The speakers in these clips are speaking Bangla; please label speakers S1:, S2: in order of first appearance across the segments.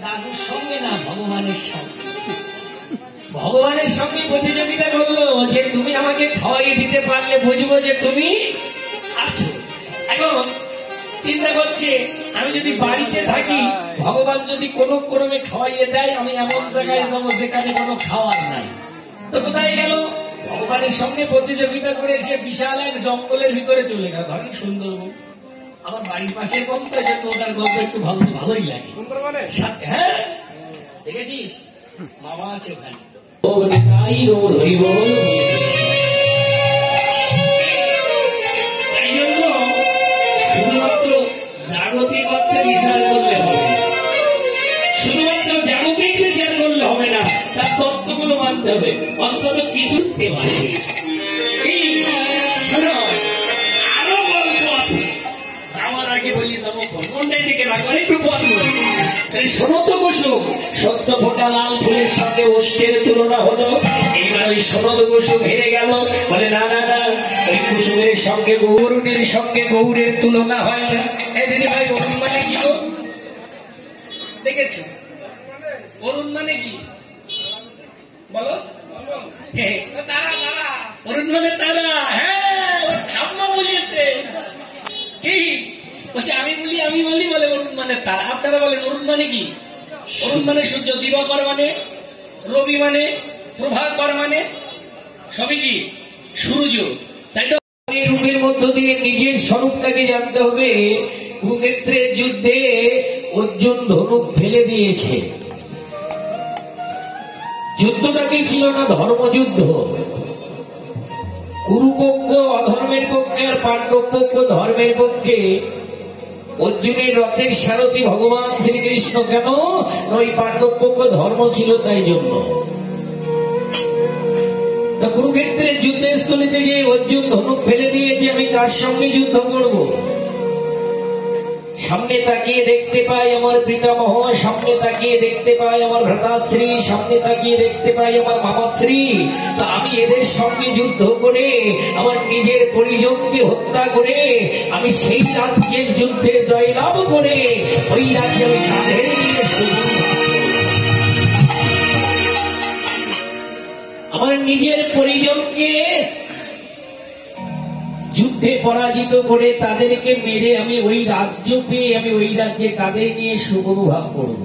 S1: দাদুর সঙ্গে না, ভগবানের সঙ্গে। ভগবানের সঙ্গে প্রতিযোগিতা করলো যে তুমি আমাকে খাওয়াইয়ে দিতে পারলে বুঝবো যে তুমি আছো। এখন চিন্তা করছে আমি যদি বাড়িতে থাকি, ভগবান যদি কোনো ক্রমে খাওয়াইয়ে দেয়, আমি এমন জায়গায় যাবো যেখানে কোনো খাওয়ার নাই। তো কোথায় গেল? ভগবানের সঙ্গে প্রতিযোগিতা করে সে বিশাল এক জঙ্গলের ভিতরে চলে গেল। ধরেন সুন্দরবন, আমার বাড়ির পাশে গল্প, যেহেতু ওটার গল্প একটু ভালোই লাগে। হ্যাঁ দেখেছিস, বাবা আছে ওখানে। তাই জন্য শুধুমাত্র জাগতিক অর্থে বিচার করলে হবে, শুধুমাত্র জাগতিক বিচার করলে হবে না, তার তত্ত্বগুলো মানতে হবে, অন্তত কিছুতে বাসে। আরো গল্প আছে, যাওয়ার আগে বলি যাবো কোনটাই দিকে রাখবার একটু পথ বলি। শোনো তো কুসুম, সত্য ফোটা লাল ফুলের সঙ্গে ওষ্ঠের তুলনা হলো। এইবার ওই সনদ কুসুম হেরে গেল, বলে না না না, ওই কুসুমের সঙ্গে গৌরুণের সঙ্গে গৌরের তুলনা হয় না। এই দিদি ভাই, অরুণ মানে কি গো? দেখেছো অরুণ মানে কি বলো? অরুণ মানে তারা। হ্যাঁ, ওর ঠাম্মা বুঝেছে। কি বলছে? আমি বলি বলে অরুণ মানে তারা। আপনারা বলেন অরুণ মানে কি? অরুণ মানে সূর্য, দিবাকর মানে রবি, মানে প্রভাকর মানে সবই কি সূর্য। তাই তো রূপের মধ্য দিয়ে নিজের স্বরূপটাকে জানতে হবে। কুরুক্ষেত্রের যুদ্ধে অর্জুন ধনুক ফেলে দিয়েছে। যুদ্ধটাকে ছিল না ধর্মযুদ্ধ। কুরুপক্ষ অধর্মের পক্ষে আর পাণ্ডব পক্ষ ধর্মের পক্ষে। অর্জুনের রথের সারথী ভগবান শ্রীকৃষ্ণ, কেন? ওই পাণ্ডব পক্ষ ধর্ম ছিল, তাই জন্য। কুরুক্ষেত্রের যুদ্ধের স্থলিতে যে অর্জুন ধনুক ফেলে দিয়েছে, আমি কার সঙ্গে যুদ্ধ করব? সামনে তাকিয়ে দেখতে পাই আমার পিতামহ, সামনে তাকিয়ে দেখতে পাই আমার ভ্রাতাশ্রী, সামনে তাকিয়ে দেখতে পাই আমার মামাশ্রী। তা আমি এদের সঙ্গে যুদ্ধ করে, আমার নিজের পরিজনকে হত্যা করে, আমি সেই রাজ্যের যুদ্ধে জয়লাভ করে ওই রাজ্যে আমি কাঁধে নিয়ে আমার নিজের পরিজনকে যুদ্ধে পরাজিত করে, তাদেরকে মেরে আমি ওই রাজ্য পেয়ে আমি ওই রাজ্যে তাদের নিয়ে সুখ অনুভব করব।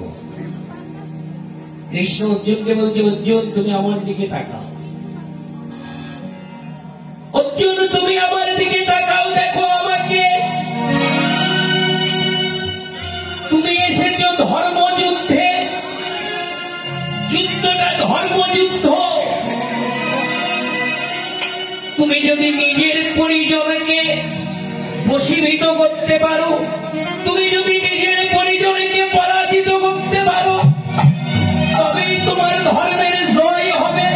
S1: কৃষ্ণ অর্জুনকে বলছে, অর্জুন তুমি আমার দিকে তাকাও। অর্জুন তুমি আমার দিকে তাকাও, দেখো আমাকে। তুমি এসেছো ধর্মযুদ্ধে, যুদ্ধটা ধর্মযুদ্ধ। তুমি যদি নিজের পরিজনকে বশীভূত করতে পারো, তুমি যদি নিজের পরিজনকে পরাজিত করতে পারো, তবেই তোমার ধর্মের জয় হবে।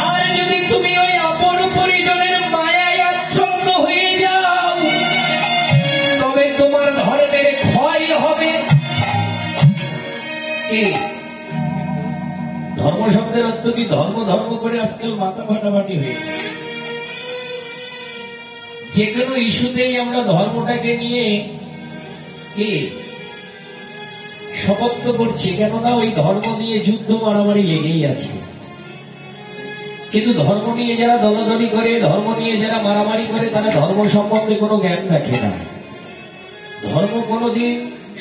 S1: আর যদি তুমি ওই আপন পরিজনের মায়ায় আচ্ছন্ন হয়ে যাও, তবে তোমার ধর্মের ক্ষয় হবে। ধর্ম শব্দের অর্থ কি? ধর্ম ধর্ম করে আজকাল মাথা ফাটাফাটি হয়ে, যে কোনো ইস্যুতেই আমরা ধর্মটাকে নিয়ে শপথ করছি, কেননা ওই ধর্ম নিয়ে যুদ্ধ মারামারি লেগেই আছে। কিন্তু ধর্ম নিয়ে যারা দলাদলি করে, ধর্ম নিয়ে যারা মারামারি করে, তারা ধর্ম সম্বন্ধে কোনো জ্ঞান রাখে না। ধর্ম কোনোদিন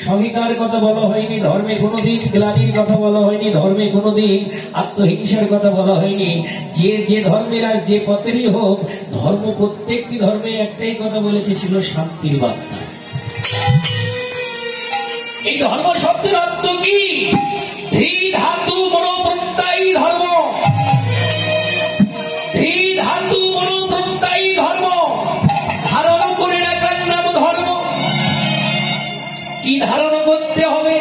S1: সংহিতার কথা বলা হয়নি, ধর্মে কোনোদিন গ্লানির কথা বলা হয়নি, ধর্মে কোনোদিন আত্মহিংসার কথা বলা হয়নি। যে ধর্মের আর যে পথেরই হোক, ধর্ম প্রত্যেকটি ধর্মে একটাই কথা বলেছে, ছিল শান্তির বার্তা। এই ধর্ম শব্দের অর্থ কি? ধী ধাতু মনোপ্রত্যয়ী ধর্ম। ধী ধাতু মনোপ্রত্যয়ী ধর্ম ধারণ করে রাখার নাম ধর্ম। কি ধারণ করতে হবে?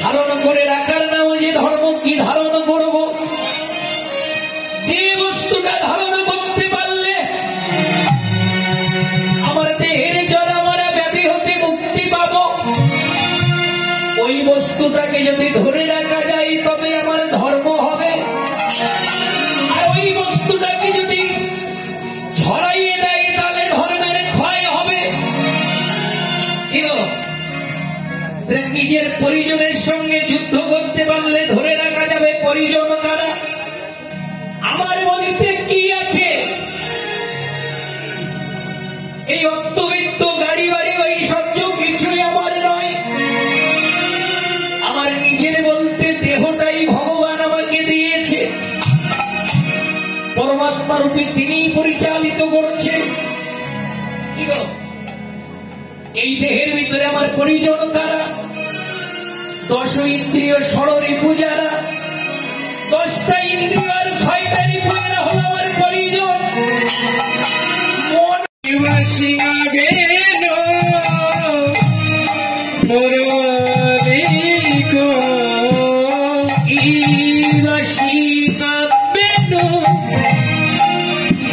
S1: ধারণ করে রাখার নাম যে ধর্ম। কি ধারণ করব? যে বস্তুটা ধারণ করতে পারলে আমার দেহের জরা মারা ব্যাধি হতে মুক্তি পাব, ওই বস্তুটাকে যদি ধরে রাখা যায়, তবে আমার ধর্ম হবে। আর ওই বস্তুটাকে যদি ঝরাইয়ে দেয়, তাহলে ধর্মের ক্ষয় হবে। নিজের পরিজনের সঙ্গে যুদ্ধ করতে পারলে ধরে রাখা যাবে পরিজন কারা। আমার বলিতে কি আছে? এই অত্যবিত্ত গাড়ি বাড়ি ওই সহ্য কিছুই আমার নয়। আমার নিজের বলতে দেহটাই ভগবান আমাকে দিয়েছে, পরমাত্মা রূপে তিনিই পরিচালিত করছেন। এই দেহের ভিতরে আমার পরিজন কারা? 10 ইন্দ্রিয় ষড়রিপু যারা, 10টা ইন্দ্রিয় আর 6টা রিপু এরা হলো আমার পরিজন।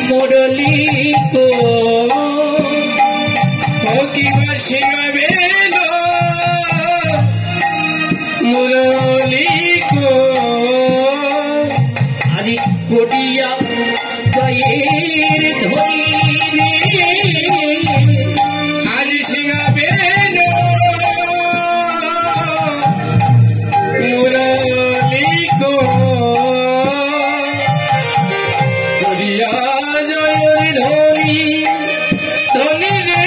S1: মুরলীকো মুরলীকো আদি কোটিয়া জয়ের ধরি আজি সিংহাবে মুরলীকো কোটিয়া জয়ের ধরি ধনি রে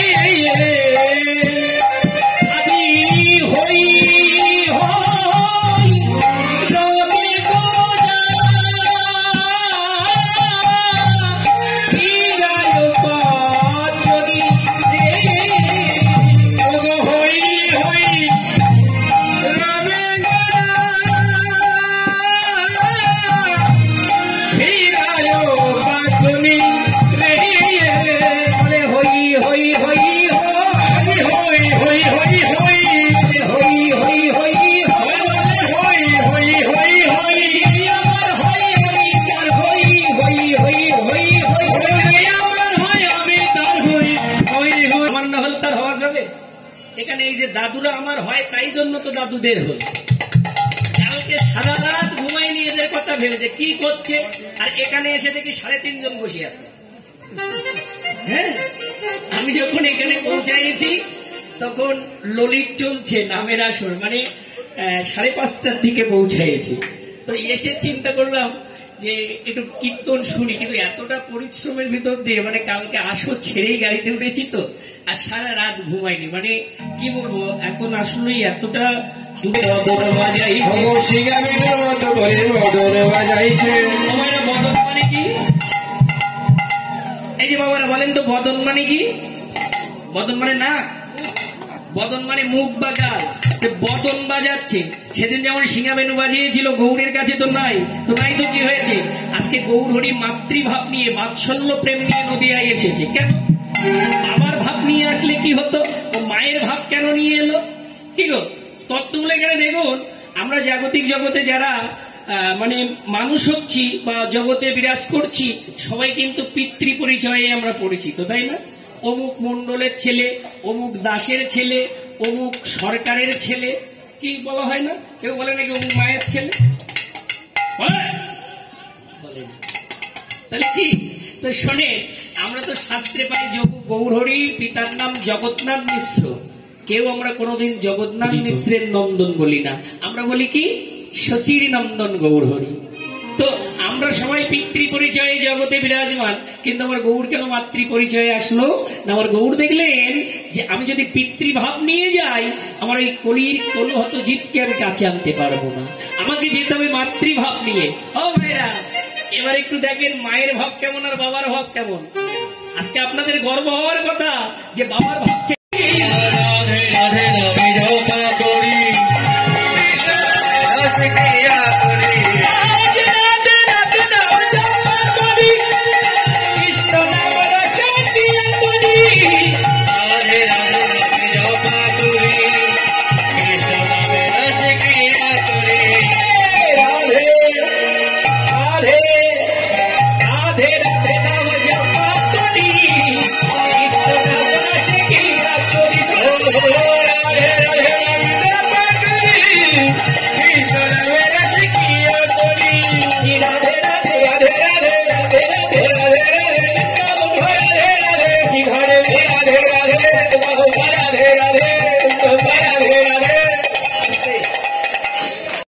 S1: এখানে এই যে দাদুরা আমার হয় তাই জন্য তো দাদুদের হল। কালকে সারা রাত ঘুমাইনি এদের কথা ভেবেছে কি করছে, আর এখানে এসে দেখি 3.5 জন বসে আছে। হ্যাঁ, আমি যখন এখানে পৌঁছাইছি তখন ললিত চলছে নামের আসর, মানে 5:30টার দিকে পৌঁছাইছি। তো এসে চিন্তা করলাম যে একটু কীর্তন শুনি, কিন্তু এতটা পরিশ্রমের ভিতর দিয়ে মানে কালকে আসর ছেড়েই গাড়িতে উঠেছি তো, আর সারা রাত ঘুমাইনি। মানে কি বলবো, এখন আসলেই এতটা বদন মানে কি? এই যে বাবারা বলেন তো বদন মানে কি? বদন মানে না, বদন মানে মুখ বা গাল। বদন বাজাচ্ছে, সেদিন যেমন সিংহাবেনু বাজিয়েছিল গৌরের কাছে তো নাই, তো নাই তো কি হয়েছে? আজকে গৌর হরি মাতৃভাব নিয়ে বাৎসল্য প্রেম নিয়ে নদিয়ায় এসেছে। কেন? বাবার ভাব নিয়ে আসলে কি হতো, ও মায়ের ভাব কেন নিয়ে এলো? কি গো তত্ত্বগুলো এখানে দেখুন। আমরা জাগতিক জগতে যারা মানে মানুষ হচ্ছি বা জগতে বিরাজ করছি, সবাই কিন্তু পিতৃ পরিচয়ে আমরা পরিচিত, তাই না? অমুক মন্ডলের ছেলে, অমুক দাসের ছেলে, অমুক সরকারের ছেলে, কি বলা হয় না? কেউ বলে নাকি অমুক মায়ের ছেলে? তাহলে কি? তো শোনে, আমরা তো শাস্ত্রে পাই গৌরহরি পিতার নাম জগন্নাথ মিশ্র। কেউ আমরা কোনোদিন জগন্নাথ মিশ্রের নন্দন বলি না, আমরা বলি কি শশীর নন্দন গৌরহরি। তো আমরা সবাই পিতৃ পরিচয়ে জগতে বিরাজমান, কিন্তু আমার গৌর কেন মাতৃ পরিচয়ে আসলো না? আমার গৌর দেখলেন যে আমি যদি পিতৃভাব নিয়ে যাই, আমার এই কলির কলুহত জীবকে আমি কাছে আনতে পারবো না, আমাকে যেতে হবে মাতৃভাব নিয়ে। ও ভাইরা, এবার একটু দেখেন মায়ের ভাব কেমন আর বাবার ভাব কেমন। আজকে আপনাদের গর্ব হওয়ার কথা যে বাবার ভাব राधे राधे राधे राधे राधे राधे